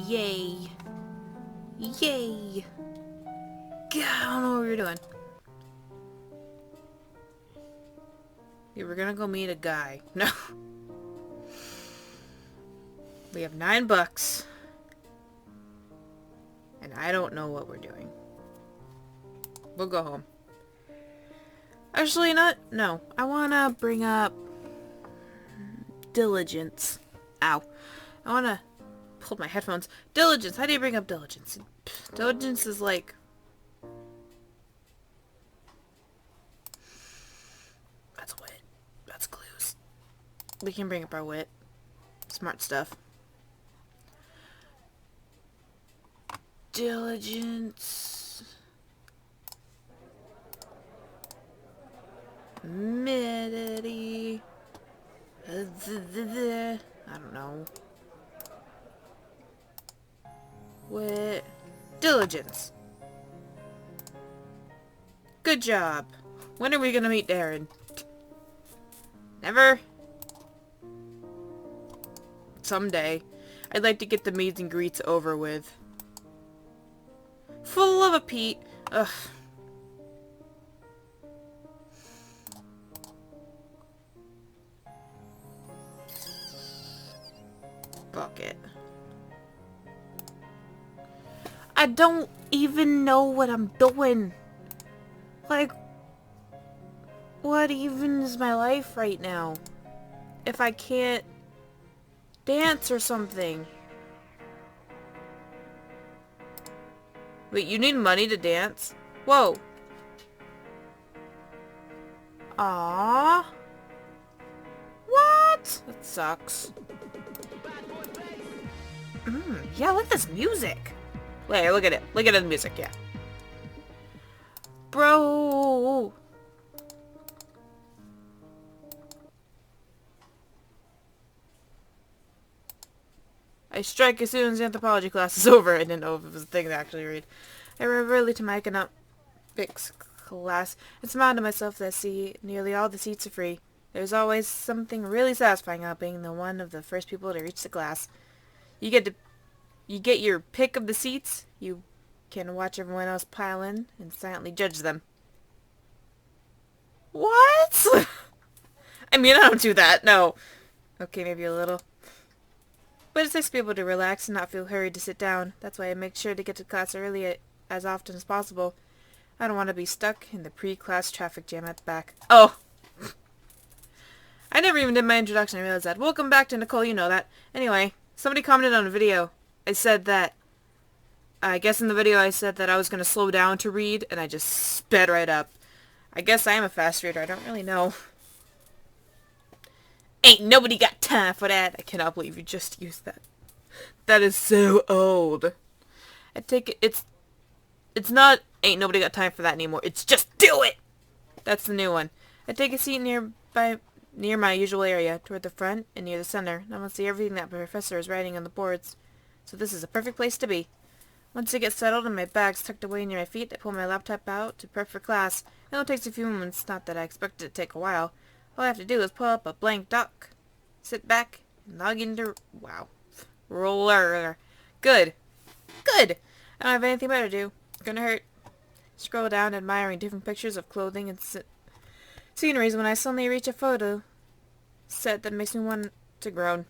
Yay. Yay. God, I don't know what we're doing. Yeah, we're gonna go meet a guy. No. We have $9. And I don't know what we're doing. We'll go home. Actually, not. No. I wanna bring up diligence. Ow. I wanna pull my headphones. Diligence. How do you bring up diligence? Diligence is like... That's wit. That's clues. We can bring up our wit. Smart stuff. Diligence. Midity. I don't know. Wit. Diligence. Good job. When are we gonna meet Darren? Never? Someday. I'd like to get the meets and greets over with. Full of a Pete. Ugh. Bucket. I don't even know what I'm doing. Like, what even is my life right now? If I can't dance or something. Wait, you need money to dance? Whoa. Aww. What? That sucks. Yeah, look at this music. Wait, look at it. Look at the music, yeah. Bro. I strike as soon as the anthropology class is over. I didn't know if it was a thing to actually read. I arrived early to my economics class and smiled to myself that nearly all the seats are free. There's always something really satisfying about being the one of the first people to reach the class. You get your pick of the seats. You can watch everyone else pile in and silently judge them. What? I mean, I don't do that. No. Okay, maybe a little. But it's nice to be able to relax and not feel hurried to sit down. That's why I make sure to get to class early as often as possible. I don't want to be stuck in the pre-class traffic jam at the back. Oh! I never even did my introduction. I realized that. Welcome back to Nicole, you know that. Anyway, somebody commented on a video. I said that... I guess in the video I said that I was going to slow down to read, and I just sped right up. I guess I am a fast reader. I don't really know. Ain't nobody got time for that. I cannot believe you just used that. That is so old. I take it, it's not ain't nobody got time for that anymore. It's just do it! That's the new one. I take a seat near my usual area, toward the front and near the center. I want to see everything that my professor is writing on the boards. So this is a perfect place to be. Once I get settled and my bag's tucked away near my feet, I pull my laptop out to prep for class. It only takes a few moments, not that I expect it to take a while. All I have to do is pull up a blank doc, sit back, and log into... Wow. Roller. Good. Good! I don't have anything better to do. It's gonna hurt. Scroll down, admiring different pictures of clothing and sceneries when I suddenly reach a photo set that makes me want to groan.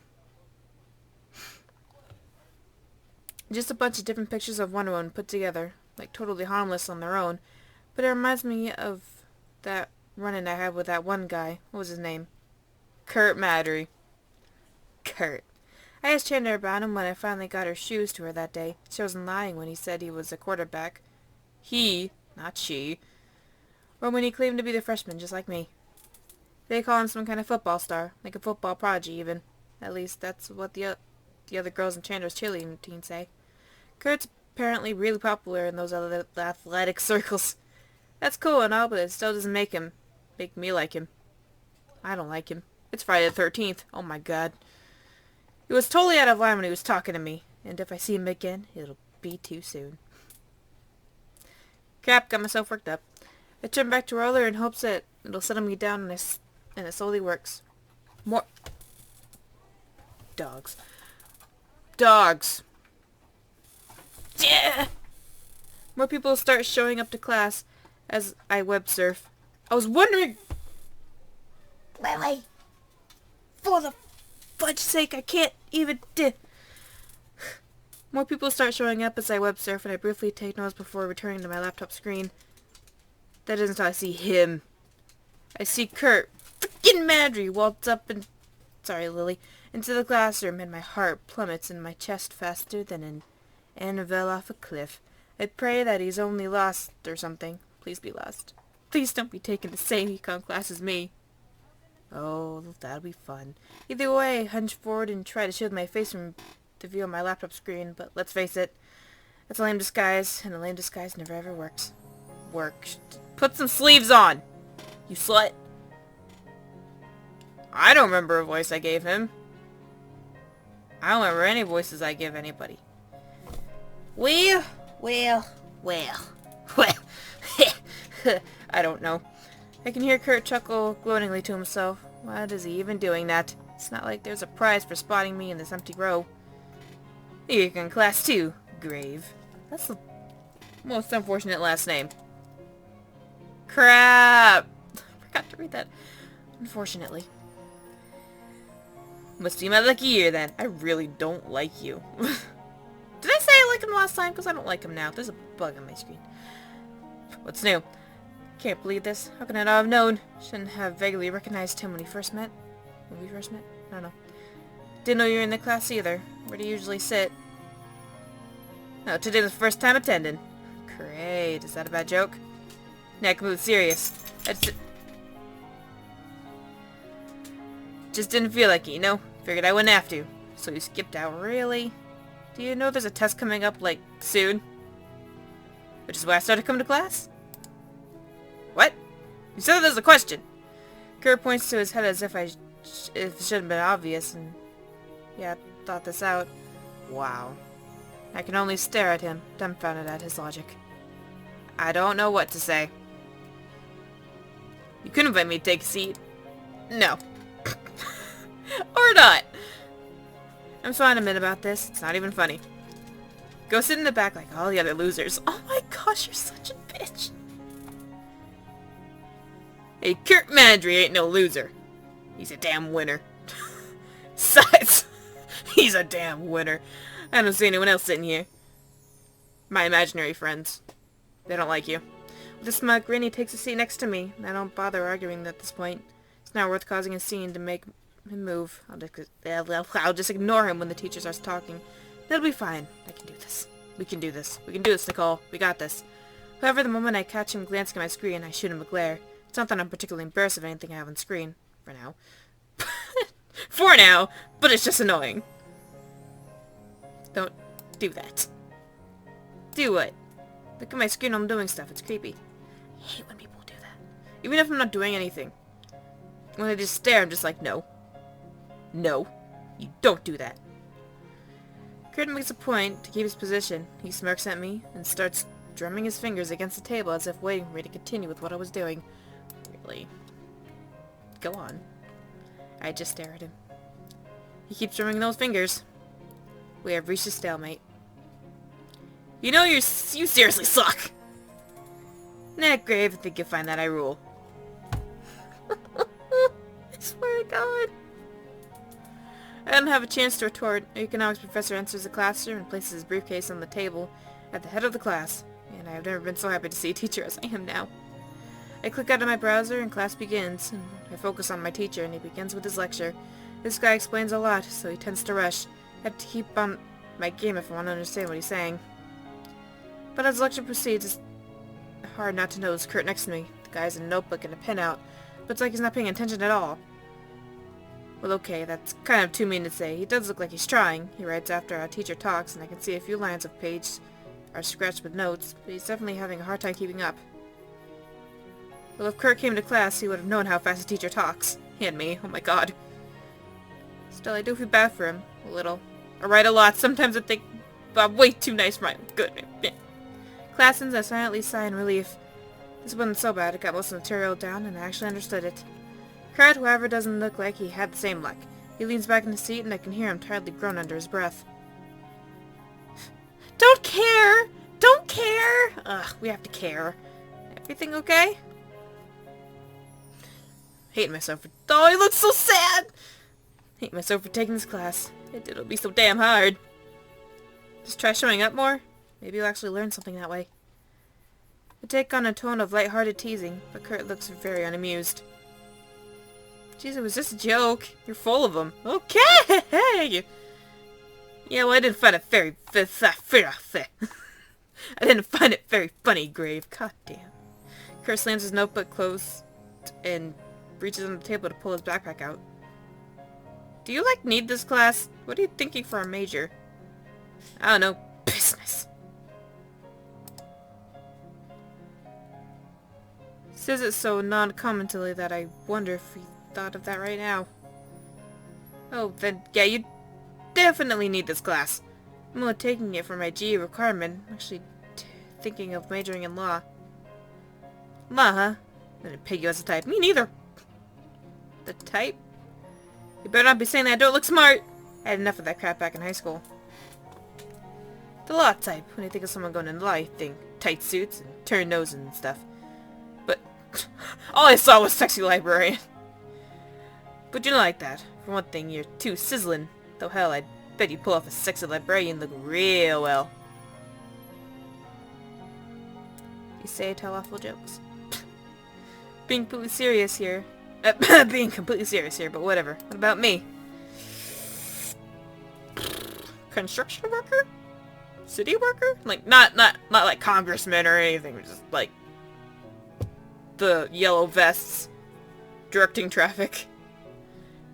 Just a bunch of different pictures of Wonder Woman put together, like totally harmless on their own, but it reminds me of that run-in I had with that one guy. What was his name? Kurt Madry. Kurt. I asked Chandler about him when I finally got her shoes to her that day. She wasn't lying when he said he was a quarterback. He, not she. Or when he claimed to be the freshman, just like me. They call him some kind of football star, like a football prodigy even. At least that's what the other girls in Chandler's cheerleading team say. Kurt's apparently really popular in those other athletic circles. That's cool and all, but it still doesn't make me like him. I don't like him. It's Friday the 13th. Oh my god. He was totally out of line when he was talking to me, and if I see him again, it'll be too soon. Crap, got myself worked up. I turn back to roller in hopes that it'll settle me down, and it slowly works. More... Dogs. Dogs. Yeah. More people start showing up to class as I web surf. I was wondering... Lily! For the fudge's sake, I can't even More people start showing up as I web surf, and I briefly take notes before returning to my laptop screen. That isn't until I see him. I see Kurt frickin' Madry waltz up and... Sorry, Lily. Into the classroom, and my heart plummets in my chest faster than an Annabelle off a cliff. I pray that he's only lost or something. Please be lost. Please don't be taking the same econ class as me. Oh, that'll be fun. Either way, I hunch forward and try to shield my face from the view on my laptop screen, but let's face it, it's a lame disguise, and a lame disguise never ever works. Put some sleeves on, you slut. I don't remember a voice I gave him. I don't remember any voices I give anybody. Well. I don't know. I can hear Kurt chuckle gloatingly to himself. Why is he even doing that? It's not like there's a prize for spotting me in this empty row. You're in class 2, Grave. That's the most unfortunate last name. Crap! I forgot to read that. Unfortunately. Must be my lucky year then. I really don't like you. Did I say I liked him last time? Because I don't like him now. There's a bug on my screen. What's new? Can't believe this. How can I not have known? Shouldn't have vaguely recognized him when we first met. I don't know. Didn't know you were in the class either. Where do you usually sit? No, today's the first time attending. Great. Is that a bad joke? Neck move serious. Just didn't feel like it, you know? Figured I wouldn't have to. So you skipped out, really? Do you know there's a test coming up, like, soon? Which is why I started coming to class? What? You said there's a question. Kurt points to his head as if it should have been obvious, and... yeah, thought this out. Wow. I can only stare at him, dumbfounded at his logic. I don't know what to say. You couldn't invite me to take a seat. No. Or not. I'm so adamant about this, it's not even funny. Go sit in the back like all the other losers. Oh my gosh, you're such a bitch. Hey, Kurt Madry ain't no loser. He's a damn winner. Besides, he's a damn winner. I don't see anyone else sitting here. My imaginary friends. They don't like you. With a smug grin, he takes a seat next to me. I don't bother arguing at this point. It's not worth causing a scene to make him move. I'll just ignore him when the teacher starts talking. That'll be fine. I can do this. We can do this. We can do this, Nicole. We got this. However, the moment I catch him glancing at my screen, I shoot him a glare. It's not that I'm particularly embarrassed of anything I have on screen. For now. For now! But it's just annoying. Don't do that. Do what? Look at my screen while I'm doing stuff. It's creepy. I hate when people do that. Even if I'm not doing anything. When they just stare, I'm just like, no. No. You don't do that. Kurt makes a point to keep his position. He smirks at me and starts drumming his fingers against the table as if waiting for me to continue with what I was doing. Really? Go on. I just stare at him. He keeps drumming those fingers. We have reached a stalemate. You know you seriously suck! Nah, Grave, I think you'll find that I rule. I swear to God. I don't have a chance to retort. Our economics professor enters the classroom and places his briefcase on the table at the head of the class. And I have never been so happy to see a teacher as I am now. I click out of my browser and class begins. And I focus on my teacher and he begins with his lecture. This guy explains a lot, so he tends to rush. I have to keep on my game if I want to understand what he's saying. But as the lecture proceeds, it's hard not to notice Kurt next to me. The guy has a notebook and a pen out, but it's like he's not paying attention at all. Well, okay, that's kind of too mean to say. He does look like he's trying. He writes after our teacher talks, and I can see a few lines of page are scratched with notes, but he's definitely having a hard time keeping up. Well, if Kurt came to class, he would have known how fast a teacher talks. He and me, oh my god. Still, I do feel bad for him. A little. I write a lot. Sometimes I think I'm way too nice for my good. Class ends, I silently sigh in relief. This wasn't so bad. I got most of the material down, and I actually understood it. Kurt, however, doesn't look like he had the same luck. He leans back in his seat, and I can hear him tiredly groan under his breath. Don't care! Ugh, we have to care. Everything okay? Hate myself for... Oh, I look so sad! Hate myself for taking this class. It'll be so damn hard. Just try showing up more. Maybe you'll actually learn something that way. I take on a tone of light-hearted teasing, but Kurt looks very unamused. Jeez, it was just a joke. You're full of them. Okay! Yeah, well, I didn't find it very... I didn't find it very funny, Grave. God damn. Kurt slams his notebook closed and reaches on the table to pull his backpack out. Do you, like, need this class? What are you thinking for a major? I don't know. Business. Says it so non-commentally that I wonder if he thought of that right now. Oh, then, yeah, you definitely need this class. I'm only taking it for my GE requirement. I'm actually thinking of majoring in law. Law, huh? I didn't peg you as a type. Me neither. The type? You better not be saying that I don't look smart. I had enough of that crap back in high school. The law type. When you think of someone going into law, you think tight suits and turned noses and stuff. But all I saw was sexy librarian. But you're not like that. For one thing, you're too sizzling. Though hell, I'd bet you pull off a sexy librarian look real well. You say I tell awful jokes. Being completely serious here. Being completely serious here, but whatever. What about me? Construction worker? City worker? Like, not like congressman or anything. Just like the yellow vests directing traffic.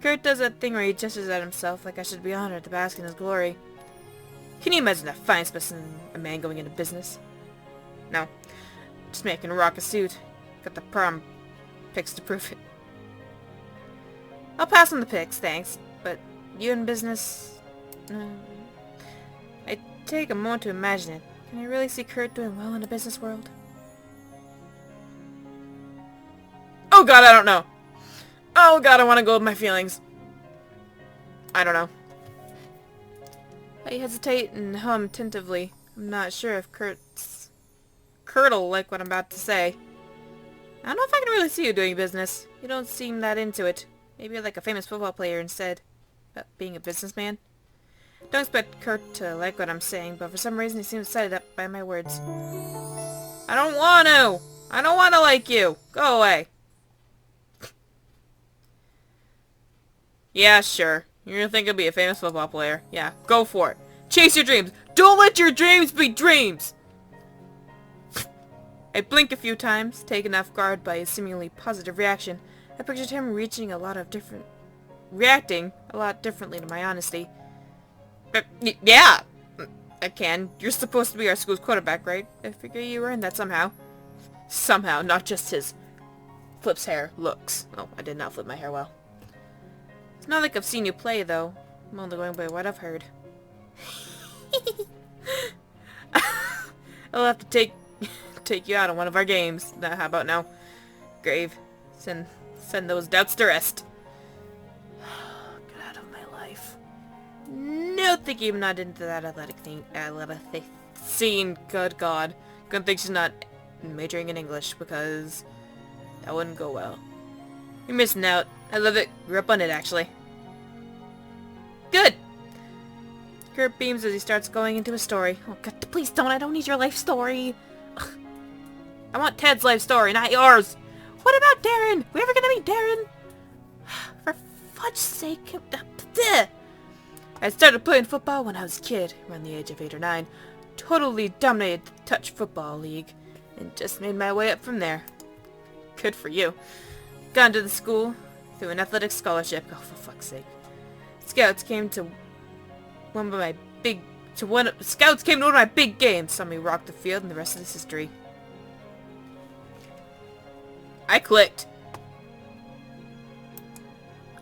Kurt does that thing where he gestures at himself like I should be honored to bask in his glory. Can you imagine a fine specimen, a man going into business? No. Just me, I can rock a suit. Got the prom pics to prove it. I'll pass on the pics, thanks. But you in business? I take a moment to imagine it. Can I really see Kurt doing well in the business world? Oh god, I don't know. Oh god, I want to go with my feelings. I don't know. I hesitate and hum tentatively. I'm not sure if Kurt'll like what I'm about to say. I don't know if I can really see you doing business. You don't seem that into it. Maybe you're like a famous football player instead. But being a businessman? Don't expect Kurt to like what I'm saying, but for some reason he seems excited up by my words. I don't want to! I don't want to like you! Go away! Yeah, sure. You're gonna think you'll be a famous football player. Yeah, go for it. Chase your dreams! Don't let your dreams be dreams! I blink a few times, taken off guard by his seemingly positive reaction. I pictured him reacting a lot differently to my honesty. Yeah, I can. You're supposed to be our school's quarterback, right? I figure you earned that somehow. Somehow, not just his flips hair looks. Oh, I did not flip my hair well. It's not like I've seen you play, though. I'm only going by what I've heard. I'll have to take you out on one of our games. How about now? Grave. Send those doubts to rest. Get out of my life. No, thank you. I'm not into that athletic scene. Good God. Good thing she's not majoring in English, because that wouldn't go well. You're missing out. I love it. Grew up on it, actually. Good. Kurt beams as he starts going into his story. Oh God, please don't. I don't need your life story. Ugh. I want Ted's life story, not yours. What about Darren? We ever gonna meet Darren? For fudge's sake. I started playing football when I was a kid, around the age of 8 or 9. Totally dominated the touch football league, and just made my way up from there. Good for you. Got into the school through an athletic scholarship. Oh, for fuck's sake. Scouts came to one of my big games. Saw me rock the field, and the rest of this history. I clicked.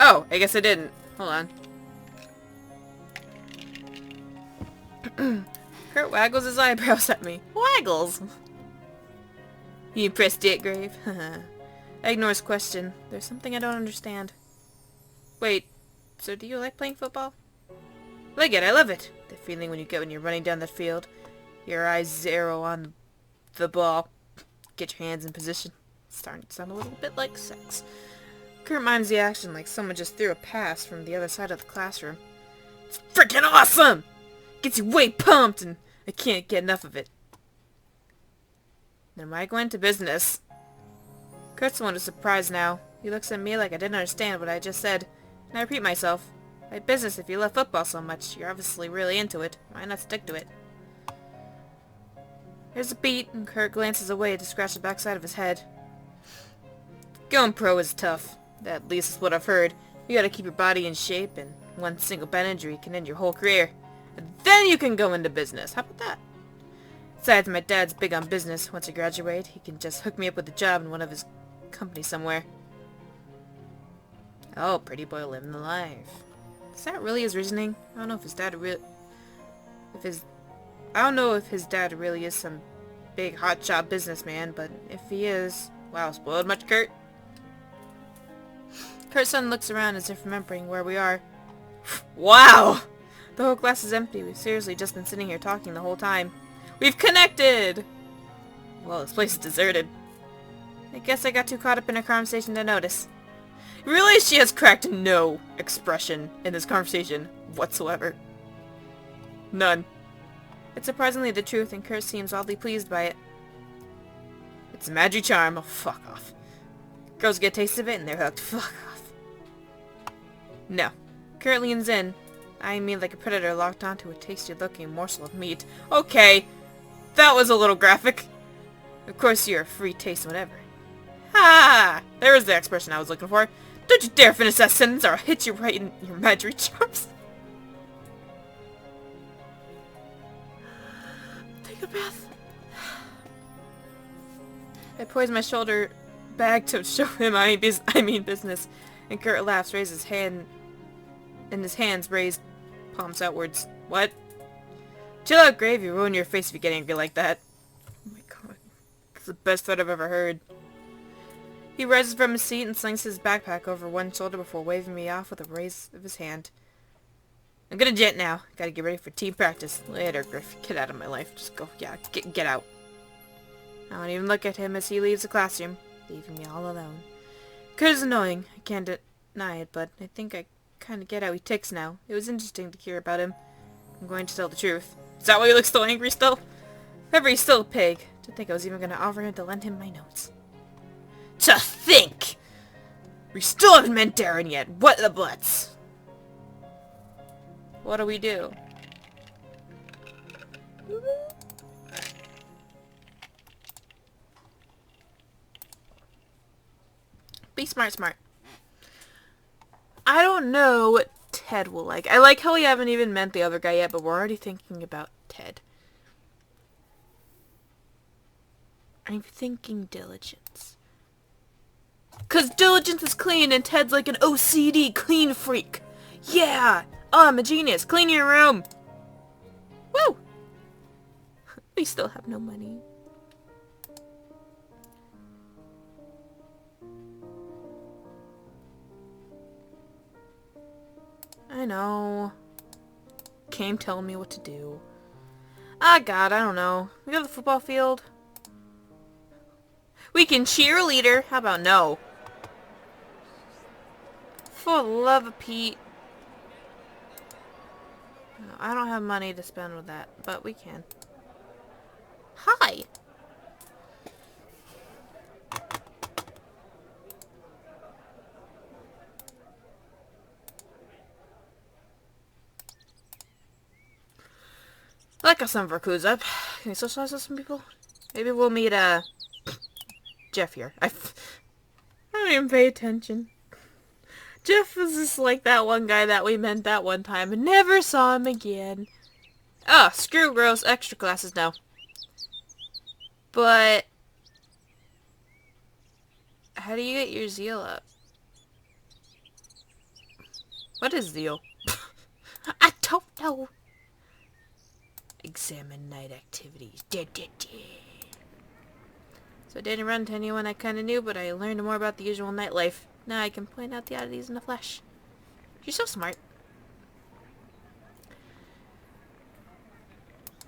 Oh, I guess I didn't. Hold on. Kurt waggles his eyebrows at me. Waggles! You impressed yet, Grave? I ignore his question. There's something I don't understand. Wait, so do you like playing football? Like it, I love it. The feeling when you're running down the field. Your eyes zero on the the ball. Get your hands in position. It's starting to sound a little bit like sex. Kurt mimes the action like someone just threw a pass from the other side of the classroom. It's freaking awesome! Gets you way pumped, and I can't get enough of it. Then why go into business? Kurt's the one who's surprised now. He looks at me like I didn't understand what I just said. And I repeat myself. By business, if you love football so much, you're obviously really into it. Why not stick to it? There's a beat, and Kurt glances away to scratch the backside of his head. Going pro is tough. At least is what I've heard. You gotta keep your body in shape, and one single bad injury can end your whole career. And then you can go into business. How about that? Besides, my dad's big on business. Once I graduate, he can just hook me up with a job in one of his companies somewhere. Oh, pretty boy living the life. Is that really his reasoning? I don't know if his dad I don't know if his dad really is some big hotshot businessman, but if he is, wow, spoiled much, Kurt? Kurt's son looks around as if remembering where we are. Wow! The whole class is empty. We've seriously just been sitting here talking the whole time. We've connected! Well, this place is deserted. I guess I got too caught up in our conversation to notice. Really, she has cracked no expression in this conversation whatsoever. None. It's surprisingly the truth, and Kurt seems oddly pleased by it. It's a magic charm. Oh, fuck off. Girls get a taste of it and they're hooked. Fuck off. No. Kurt leans in. I mean like a predator locked onto a tasty-looking morsel of meat. Okay. That was a little graphic. Of course you're a free taste whatever. Ha! There is the expression I was looking for. Don't you dare finish that sentence or I'll hit you right in your magic charms. Take a breath. I poise my shoulder bag to show him I mean business, and Kurt laughs, raises his hand, and his hands raised, palms outwards. What? Chill out, Grave. You ruin your face if you get angry like that. Oh my god. It's the best threat I've ever heard. He rises from his seat and slings his backpack over one shoulder before waving me off with a raise of his hand. I'm gonna jet now. Gotta get ready for team practice. Later, Griff. Get out of my life. Just go. Yeah, get out. I don't even look at him as he leaves the classroom, leaving me all alone. Kurt is annoying. I can't deny it, but I think I kind of get how he ticks now. It was interesting to hear about him. I'm going to tell the truth. Is that why he looks so angry still? However, he's still a pig. To think I was even going to offer him to lend him my notes. To think! We still haven't met Darren yet. What the blitz? What do we do? Be smart, smart. I don't know what Ted will like. I like how we haven't even met the other guy yet, but we're already thinking about Ted. I'm thinking diligence. 'Cause diligence is clean and Ted's like an OCD clean freak. Yeah! Oh, I'm a genius. Clean your room. Woo! We still have no money. I know. Came telling me what to do. Ah, God, I don't know. We go to the football field. We can cheerleader. How about no? For the love of Pete. No, I don't have money to spend with that, but we can. Hi. I like how some of our clues up. Can we socialize with some people? Maybe we'll meet, Jeff here. I don't even pay attention. Jeff was just like that one guy that we met that one time and never saw him again. Oh, screw girls. Extra classes now. But how do you get your zeal up? What is zeal? I don't know. Examine night activities. So I didn't run to anyone I kind of knew, but I learned more about the usual nightlife. Now I can point out the oddities in the flesh. You're so smart.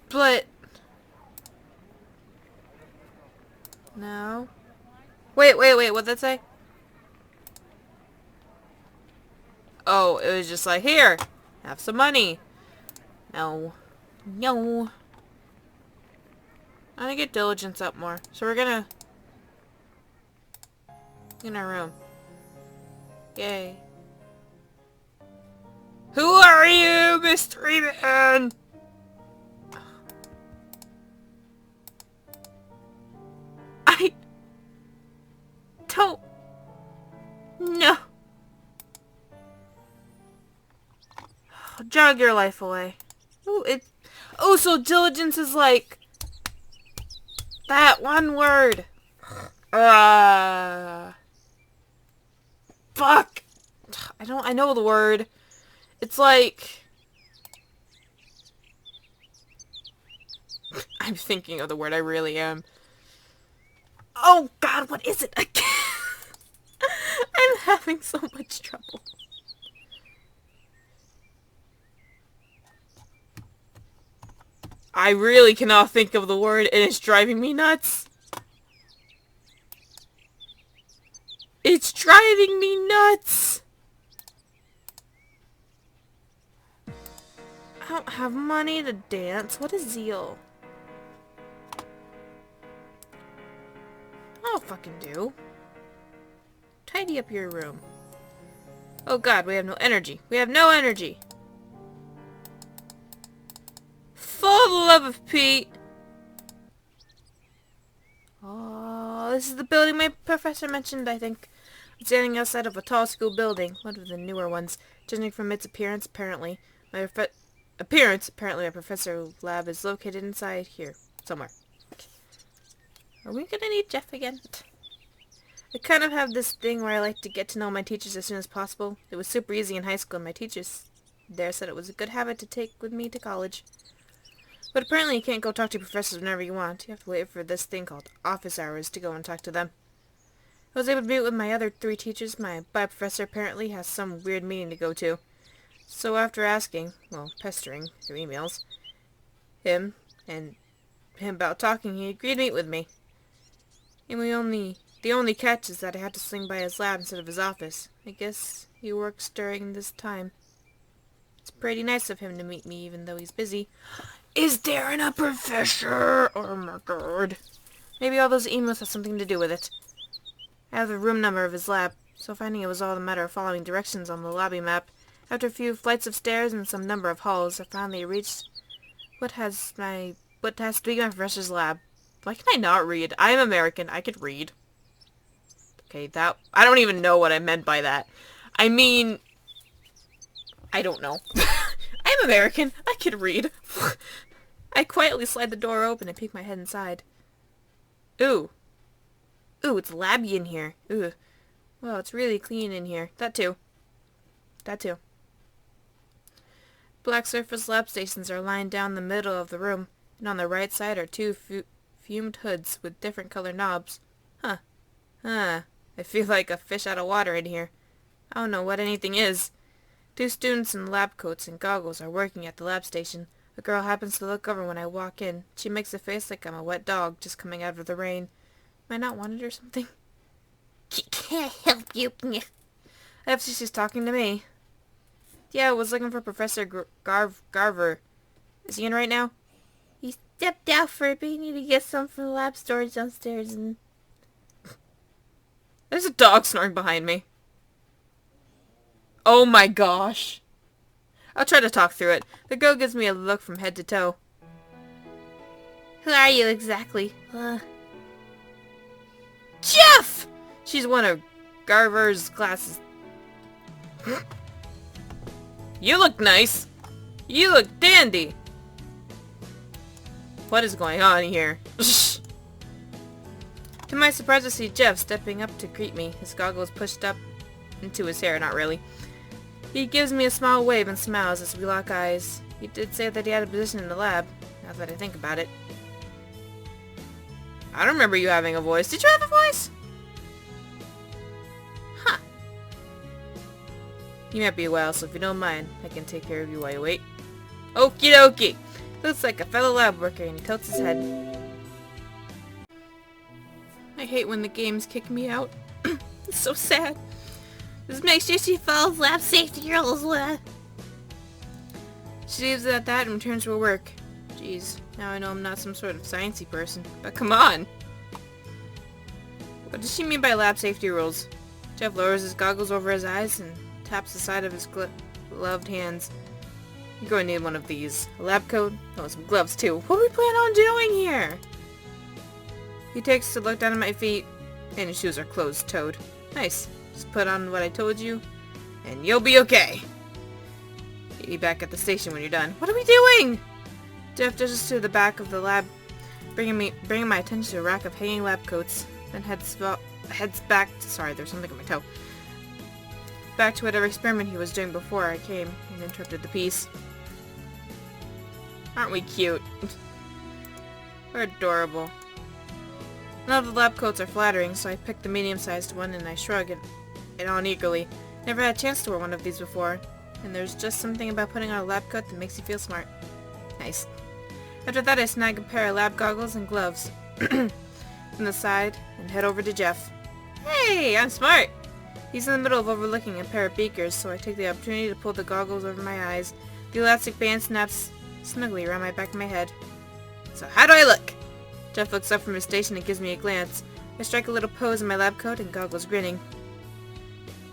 But No. Wait, what'd that say? Oh, it was just like, here, have some money. No. No. I want to get diligence up more. So we're gonna... in our room. Yay. Who are you, mystery man? I don't know. Jog your life away. Ooh, oh, so diligence is like that one word. Fuck. I know the word. It's like... I'm thinking of the word, I really am. Oh god, what is it? I can't. I'm having so much trouble. I really cannot think of the word, and it's driving me nuts. It's driving me nuts. I don't have money to dance. What is zeal? I'll fucking do. Tidy up your room. Oh god, we have no energy. We have no energy. For the love of Pete. Oh, this is the building my professor mentioned, I think. I'm standing outside of a tall school building, one of the newer ones. Judging from its appearance, apparently my professor lab is located inside here, somewhere. Are we gonna need Jeff again? I kind of have this thing where I like to get to know my teachers as soon as possible. It was super easy in high school, and my teachers there said it was a good habit to take with me to college. But apparently you can't go talk to professors whenever you want. You have to wait for this thing called office hours to go and talk to them. I was able to meet with my other 3 teachers. My bio professor apparently has some weird meeting to go to. So after asking, well, pestering through emails, him about talking, he agreed to meet with me. And the only catch is that I had to swing by his lab instead of his office. I guess he works during this time. It's pretty nice of him to meet me even though he's busy. Is there a professor? Oh my god. Maybe all those emails have something to do with it. I have the room number of his lab, so finding it was all a matter of following directions on the lobby map. After a few flights of stairs and some number of halls, I finally reached what has to be my professor's lab. Why can I not read? I am American. I could read. Okay, I don't even know what I meant by that. I mean, I don't know. I'm American. I could read. I quietly slide the door open and peek my head inside. Ooh. Ooh, it's labby in here. Ooh. Well, it's really clean in here. That too. Black surface lab stations are lined down the middle of the room, and on the right side are 2 fumed hoods with different color knobs. Huh. I feel like a fish out of water in here. I don't know what anything is. 2 students in lab coats and goggles are working at the lab station. A girl happens to look over when I walk in. She makes a face like I'm a wet dog just coming out of the rain. Am I not wanted or something? Can't help you. I hope she's talking to me. Yeah, I was looking for Professor Garver. Is he in right now? He stepped out for a bit. He needed to get some from the lab storage downstairs and... There's a dog snoring behind me. Oh my gosh. I'll try to talk through it. The girl gives me a look from head to toe. Who are you exactly? Jeff! She's one of Garver's classes. You look nice. You look dandy. What is going on here? To my surprise, I see Jeff stepping up to greet me. His goggles pushed up into his hair, not really. He gives me a small wave and smiles as we lock eyes. He did say that he had a position in the lab, now that I think about it. I don't remember you having a voice. Did you have a voice? Huh. You might be a while, so if you don't mind, I can take care of you while you wait. Okie dokie. Looks like a fellow lab worker, and he tilts his head. I hate when the games kick me out. It's so sad. Just make sure she follows lab safety rules. She leaves it at that and returns to her work. Jeez, now I know I'm not some sort of sciencey person. But come on! What does she mean by lab safety rules? Jeff lowers his goggles over his eyes and taps the side of his gloved hands. You're going to need one of these. A lab coat? Oh, some gloves too. What do we plan on doing here? He takes a look down at my feet, and his shoes are closed-toed. Nice. Just put on what I told you, and you'll be okay. Be back at the station when you're done. What are we doing? Jeff dashes to the back of the lab, bringing my attention to a rack of hanging lab coats, then heads back. Sorry, there's something on my toe. Back to whatever experiment he was doing before I came and interrupted the piece. Aren't we cute? We're adorable. None of the lab coats are flattering, so I picked the medium-sized one and I shrug it on eagerly. Never had a chance to wear one of these before, and there's just something about putting on a lab coat that makes you feel smart. Nice. After that, I snag a pair of lab goggles and gloves from the side and head over to Jeff. Hey, I'm smart! He's in the middle of overlooking a pair of beakers, so I take the opportunity to pull the goggles over my eyes. The elastic band snaps snugly around my back of my head. So how do I look? Jeff looks up from his station and gives me a glance. I strike a little pose in my lab coat and goggles grinning.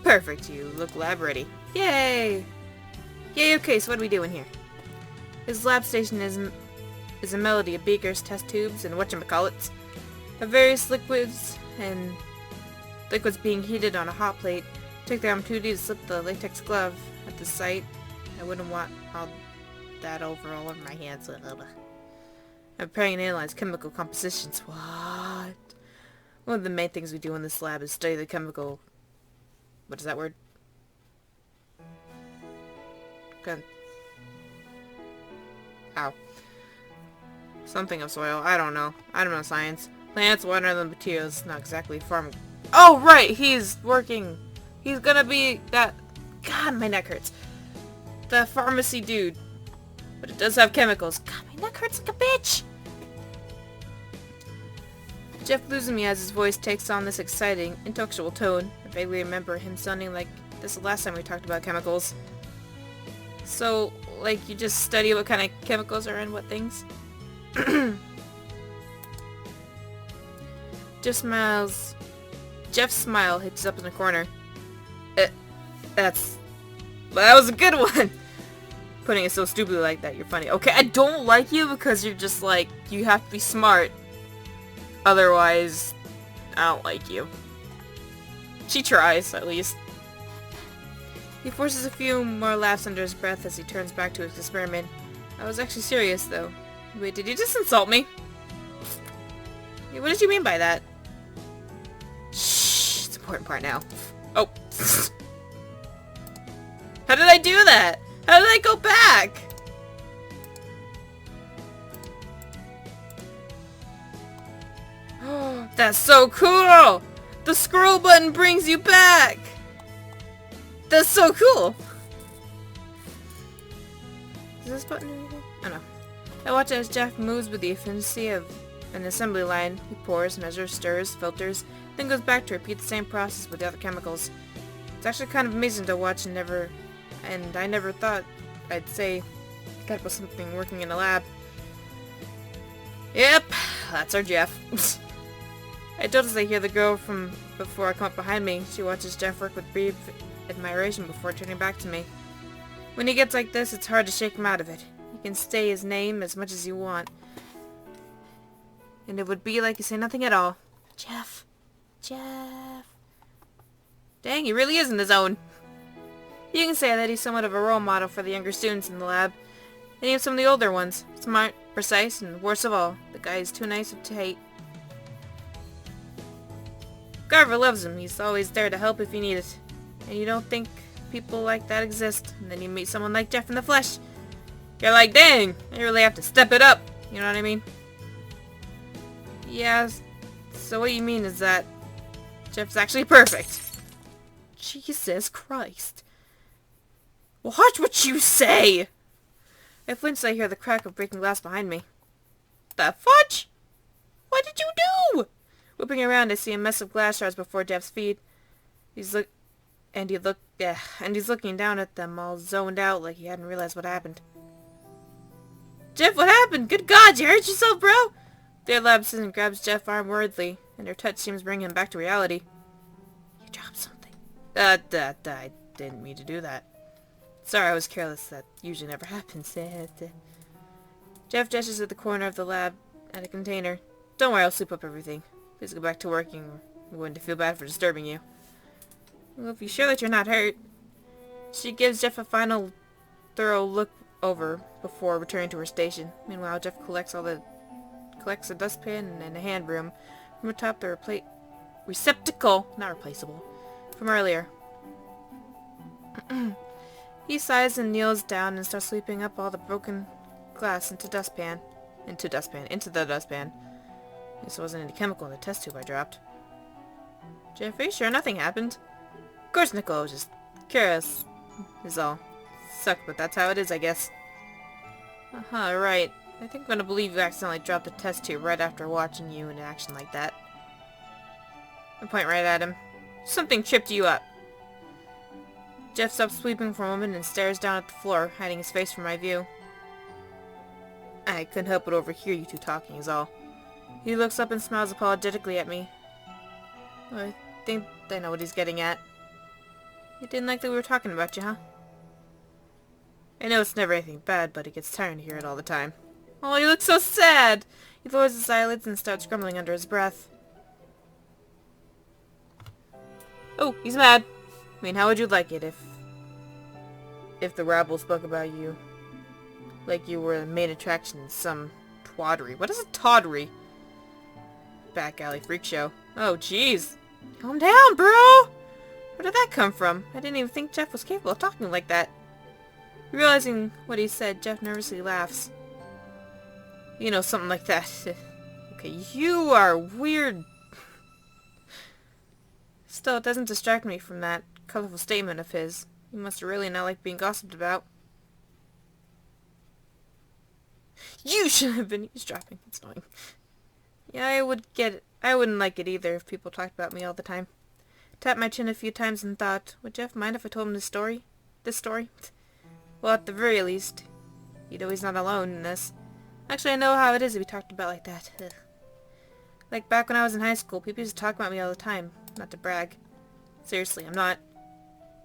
Perfect, you look lab ready. Yay! Yay, okay, so what are we doing here? His lab station is a melody of beakers, test tubes, and whatchamacallits. Of various liquids being heated on a hot plate. Took the opportunity to slip the latex glove at the site. I wouldn't want all that all over my hands. I'm preparing and analyze chemical compositions. What? One of the main things we do in this lab is study the chemical... What is that word? Ow. Something of soil. I don't know. I don't know science. Plants, water, and the materials. Not exactly farm... Oh, right! He's working... He's gonna be that... God, my neck hurts. The pharmacy dude. But it does have chemicals. God, my neck hurts like a bitch! Jeff loses me as his voice takes on this exciting, intellectual tone. I vaguely remember him sounding like this the last time we talked about chemicals. So, like, you just study what kind of chemicals are in what things? Jeff smiles. Jeff's smile hitches up in the corner. That was a good one! Putting it so stupidly like that, you're funny. Okay, I don't like you because you're just like, you have to be smart. Otherwise, I don't like you. She tries, at least. He forces a few more laughs under his breath as he turns back to his experiment. I was actually serious, though. Wait, did you just insult me? What did you mean by that? Shh, it's the important part now. Oh. How did I do that? How did I go back? That's so cool! The scroll button brings you back! That's so cool! Does this button do anything? Oh no. I watch as Jeff moves with the efficiency of an assembly line. He pours, measures, stirs, filters, then goes back to repeat the same process with the other chemicals. It's actually kind of amazing to watch and I never thought I'd say that was something working in a lab. Yep, that's our Jeff. I notice I hear the girl from before I come up behind me. She watches Jeff work with brief admiration before turning back to me. When he gets like this, it's hard to shake him out of it. You can say his name as much as you want. And it would be like you say nothing at all. Jeff. Jeff. Dang, he really is in the zone. You can say that he's somewhat of a role model for the younger students in the lab. And even some of the older ones. Smart, precise, and worst of all, the guy is too nice to hate. Garver loves him. He's always there to help if you need it. And you don't think people like that exist. And then you meet someone like Jeff in the flesh. You're like, dang, I really have to step it up. You know what I mean? Yeah, so what you mean is that Jeff's actually perfect. Jesus Christ. Watch what you say! I flinch as I hear the crack of breaking glass behind me. The fudge? What did you do? Whipping around, I see a mess of glass shards before Jeff's feet. He's looking down at them, all zoned out like he hadn't realized what happened. Jeff, what happened? Good God, you hurt yourself, bro? The lab assistant grabs Jeff's arm worriedly, and her touch seems to bring him back to reality. You dropped something. I didn't mean to do that. Sorry, I was careless. That usually never happens. Jeff gestures at the corner of the lab at a container. Don't worry, I'll sweep up everything. Please go back to working. I'm going to feel bad for disturbing you. Well, if you're sure that you're not hurt. She gives Jeff a final thorough look over before returning to her station. Meanwhile, Jeff collects a dustpan and a hand broom from atop the receptacle, not replaceable, from earlier. He sighs and kneels down and starts sweeping up all the broken glass into the dustpan. I guess there wasn't any chemical in the test tube I dropped. Jeff, are you sure nothing happened? Of course, Nicole was just curious, is all. Sucked, but that's how it is, I guess. Right. I think I'm gonna believe you accidentally dropped the test tube right after watching you in action like that. I point right at him. Something tripped you up. Jeff stops sweeping for a moment and stares down at the floor, hiding his face from my view. I couldn't help but overhear you two talking, is all. He looks up and smiles apologetically at me. I think I know what he's getting at. You didn't like that we were talking about you, huh? I know it's never anything bad, but it gets tiring to hear it all the time. Oh, you look so sad! He lowers his eyelids and starts grumbling under his breath. Oh, he's mad. I mean, how would you like it if the rabble spoke about you like you were the main attraction in some tawdry? What is a tawdry? Back alley freak show. Oh, jeez. Calm down, bro! Where did that come from? I didn't even think Jeff was capable of talking like that. Realizing what he said, Jeff nervously laughs. You know, something like that. Okay, you are weird. Still, it doesn't distract me from that colorful statement of his. He must really not like being gossiped about. You should have been eavesdropping. It's annoying. Yeah, I wouldn't like it either if people talked about me all the time. Tapped my chin a few times and thought, would Jeff mind if I told him this story? Well, at the very least, he'd know he's not alone in this. Actually, I know how it is to be talked about like that. Ugh. Like back when I was in high school, people used to talk about me all the time. Not to brag. Seriously, I'm not.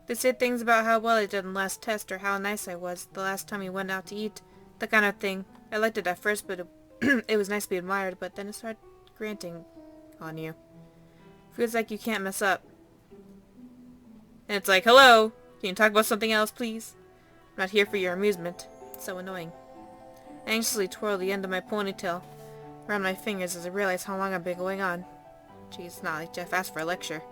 They said things about how well I did in the last test or how nice I was the last time we went out to eat. That kind of thing. I liked it at first, but it was nice to be admired, but then it started granting on you. Feels like you can't mess up. And it's like, hello, can you talk about something else, please? I'm not here for your amusement. It's so annoying. I anxiously twirl the end of my ponytail around my fingers as I realize how long I've been going on. Geez, it's not like Jeff asked for a lecture.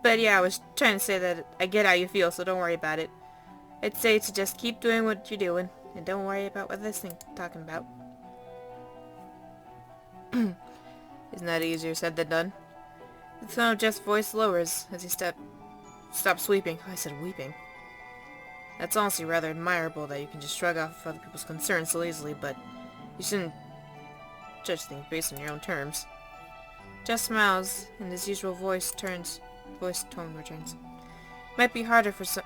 But yeah, I was trying to say that I get how you feel, so don't worry about it. I'd say to just keep doing what you're doing, and don't worry about what this thing's talking about. Isn't that easier said than done? The tone of Jeff's voice lowers as he stops sweeping. Oh, I said weeping. That's honestly rather admirable that you can just shrug off other people's concerns so easily, but you shouldn't judge things based on your own terms. Jeff smiles, and his usual voice tone returns. Might be harder for some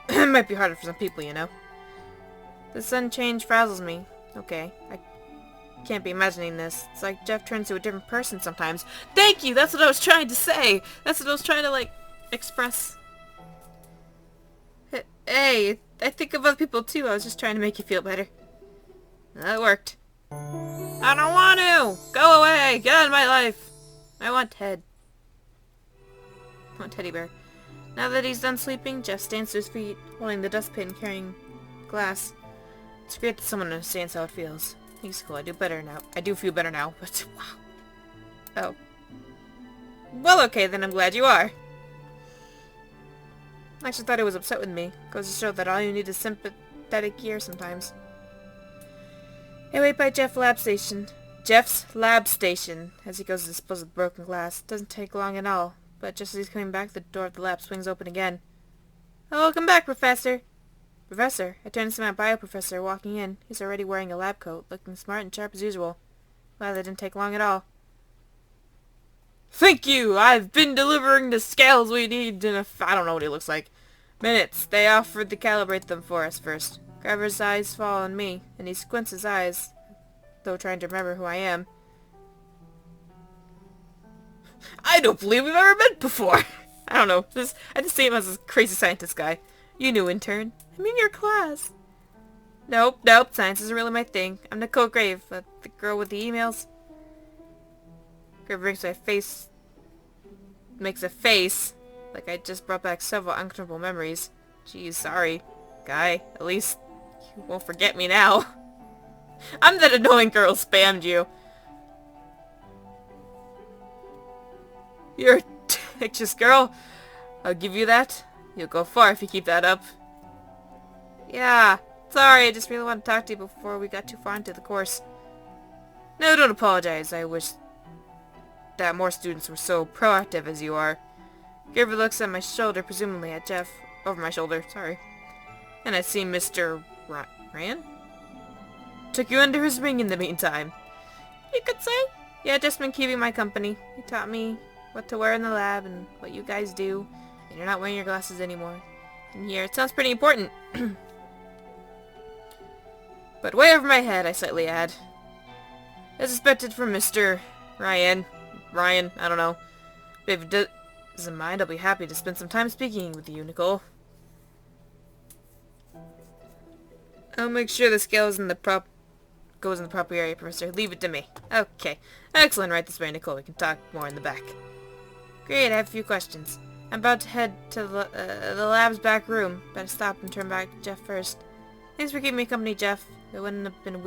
people, you know. The sudden change frazzles me. Okay, I can't be imagining this. It's like Jeff turns to a different person sometimes. Thank you! That's what I was trying to say! That's what I was trying to, like, express. Hey, I think of other people too. I was just trying to make you feel better. That worked. I don't want to! Go away! Get out of my life! I want Ted. I want Teddy Bear. Now that he's done sleeping, Jeff stands to his feet, holding the dustpan carrying glass. It's great that someone understands how it feels. Thanks, cool. I do better now. I do feel better now, but wow. Oh. Well, okay, then I'm glad you are. I actually thought he was upset with me. Goes to show that all you need is sympathetic ear sometimes. I wait by Jeff's lab station, as he goes to dispose of the broken glass. Doesn't take long at all, but just as he's coming back, the door of the lab swings open again. Oh, welcome back, Professor. Professor, I turn to see my bio professor walking in. He's already wearing a lab coat, looking smart and sharp as usual. Wow, that didn't take long at all. Thank you! I've been delivering the scales we need in I don't know what he looks like. Minutes. They offered to calibrate them for us first. Garver's eyes fall on me, and he squints his eyes, though trying to remember who I am. I don't believe we've ever met before! I don't know. I just see him as this crazy scientist guy. You new intern. I'm in your class. Nope. Science isn't really my thing. I'm Nicole Grave, the girl with the emails. Grave makes a face, like I just brought back several uncomfortable memories. Geez, sorry, guy. At least you won't forget me now. I'm that annoying girl who spammed you. You're a anxious girl. I'll give you that. You'll go far if you keep that up. Yeah, sorry, I just really want to talk to you before we got too far into the course. No, don't apologize. I wish that more students were so proactive as you are. Gerber looks at my shoulder, presumably at Jeff. Over my shoulder, sorry. And I see Mr. Ryan? Took you under his wing in the meantime. You could say. Yeah, just been keeping my company. He taught me what to wear in the lab and what you guys do. And you're not wearing your glasses anymore. And here, it sounds pretty important. But way over my head, I slightly add. As expected from Mr. Ryan, I don't know. But if it doesn't mind, I'll be happy to spend some time speaking with you, Nicole. I'll make sure the scale goes in the proper area, Professor. Leave it to me. Okay. Excellent, right this way, Nicole. We can talk more in the back. Great, I have a few questions. I'm about to head to the lab's back room. Better stop and turn back to Jeff first. Thanks for keeping me company, Jeff. It would have been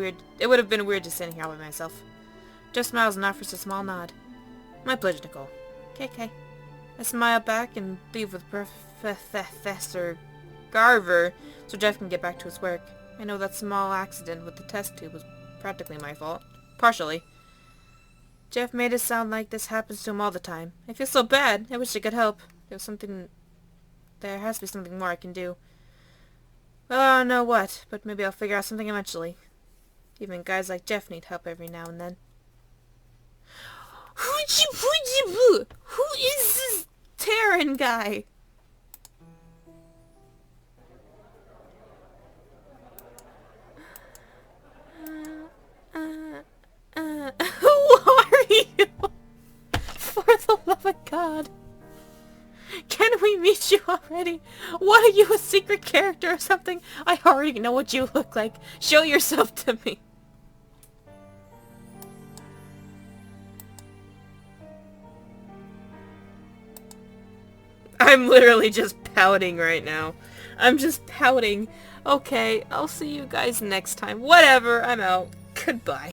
weird just sitting here by myself. Jeff smiles and offers a small nod. My pleasure, Nicole. Okay. I smile back and leave with Professor Garver so Jeff can get back to his work. I know that small accident with the test tube was practically my fault. Partially. Jeff made it sound like this happens to him all the time. I feel so bad. I wish I could help. There has to be something more I can do. Well, I don't know what, but maybe I'll figure out something eventually. Even guys like Jeff need help every now and then. Who is this Terran guy? Who are you? For the love of God. Can we meet you already? What are you, a secret character or something? I already know what you look like. Show yourself to me. I'm literally just pouting right now. I'm just pouting. Okay, I'll see you guys next time. Whatever, I'm out. Goodbye.